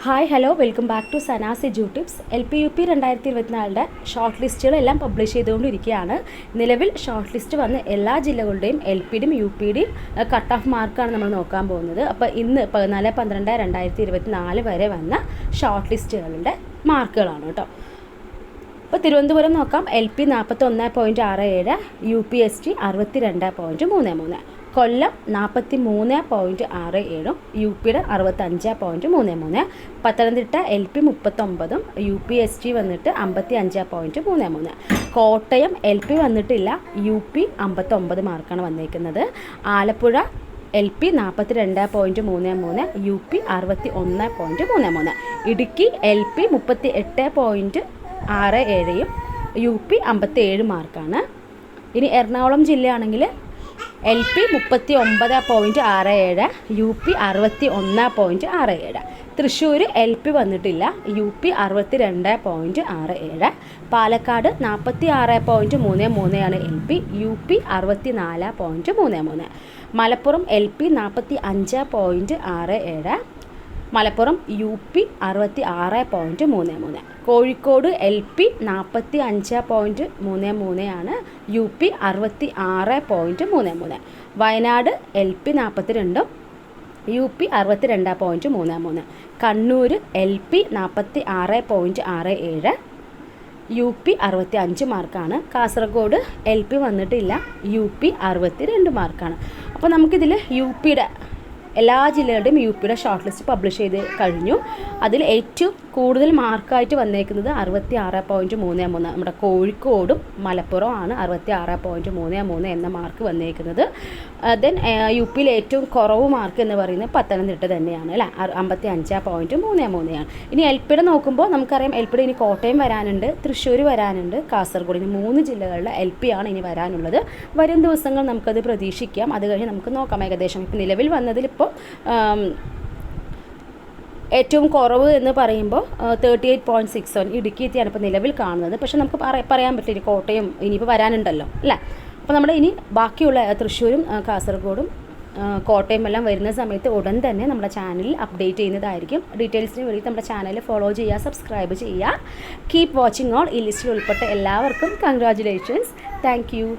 Hi hello welcome back to Sanas edu tips. LP-UP 2024 short ലിസ്റ്റുകളെല്ലാം publish ചെയ്തുകൊണ്ടിരിക്കുകയാണ്. നിലവിൽ short list വന്ന് എല്ലാ ജില്ലകളുടെയും LPയുടെയും UPയുടെയും കട്ട് ഓഫ് മാർക്കാണ് നമ്മൾ നോക്കാൻ പോകുന്നത്. അപ്പോൾ ഇന്ന് 14/12/2024 വരെ വന്ന ഷോർട്ട് ലിസ്റ്റുകളുടെ മാർക്കുകളാണ് കേട്ടോ. അപ്പോൾ തിരുവനന്തപുരം നോക്കാം. LP 41.67, UPST 62.33, കൊല്ലം 43.67, UPയുടെ 65.33, പത്തനംതിട്ട LP 39, UPST വന്നിട്ട് 55.33, കോട്ടയം LP വന്നിട്ടില്ല, UP 59 മാർക്കാണ് വന്നേക്കുന്നത്, Alappuzha LP 42.33, UP 61.33, Idukki LP 38.67, UP 57 മാർക്കാണ്. ഇനി Ernakulam ജില്ലയാണെങ്കിൽ LP 39.67, UP 61.67, Thrissur LP വന്നിട്ടില്ല, UP 62.67, Palakkad 46.33 LP, UP 64.33, Malappuram LP 45.67, Malappuram UP 66.33, Kozhikode LP 45.33 ആണ്, UP 66.33, Wayanad LP 42, UP 62.33, Kannur LP 46.67, UP 65 മാർക്കാണ്, കാസർഗോഡ് LP വന്നിട്ടില്ല, UP 62 മാർക്കാണ്. അപ്പോൾ നമുക്കിതിൽ UPയുടെ എല്ലാ ജില്ലകളുടെയും UPയുടെ ഷോർട്ട് ലിസ്റ്റ് പബ്ലിഷ് ചെയ്ത് കഴിഞ്ഞു. അതിൽ ഏറ്റവും കൂടുതൽ മാർക്കായിട്ട് വന്നേക്കുന്നത് 66.33, നമ്മുടെ കോഴിക്കോടും മലപ്പുറം ആണ് 66.33 എന്ന മാർക്ക് വന്നേക്കുന്നത്. ദെൻ UPയിൽ ഏറ്റവും കുറവ് മാർക്ക് എന്ന് പറയുന്നത് പത്തനംതിട്ട തന്നെയാണ് അല്ലേ, 55.33 ആണ്. ഇനി LPയുടെ നോക്കുമ്പോൾ നമുക്കറിയാം LPയുടെ ഇനി കോട്ടയം വരാനുണ്ട്, തൃശ്ശൂർ വരാനുണ്ട്, കാസർഗോഡ്, ഇനി 3 ജില്ലകളിലെ LP ആണ് ഇനി വരാനുള്ളത്. വരും ദിവസങ്ങൾ നമുക്കത് പ്രതീക്ഷിക്കാം. അത് കഴിഞ്ഞ് നമുക്ക് നോക്കാം ഏകദേശം. ഇപ്പോൾ നിലവിൽ വന്നതിൽ ഇപ്പോൾ ഏറ്റവും കുറവ് എന്ന് പറയുമ്പോൾ 38.61 ഇടുക്കി എത്തിയാണ് ഇപ്പോൾ നിലവിൽ കാണുന്നത്. പക്ഷേ നമുക്ക് പറയാൻ പറ്റില്ല, കോട്ടയം ഇനിയിപ്പോൾ വരാനുണ്ടല്ലോ അല്ലേ. അപ്പോൾ നമ്മുടെ ഇനി ബാക്കിയുള്ള തൃശ്ശൂരും കാസർഗോഡും കോട്ടയം എല്ലാം വരുന്ന സമയത്ത് ഉടൻ തന്നെ നമ്മുടെ ചാനലിൽ അപ്ഡേറ്റ് ചെയ്യുന്നതായിരിക്കും. ഡീറ്റെയിൽസിന് വേണ്ടി നമ്മുടെ ചാനൽ ഫോളോ ചെയ്യുക, സബ്സ്ക്രൈബ് ചെയ്യുക. Keep watching all. ഈ ലിസ്റ്റിൽ ഉൾപ്പെട്ട എല്ലാവർക്കും കൺഗ്രാജുലേഷൻസ്. Thank you.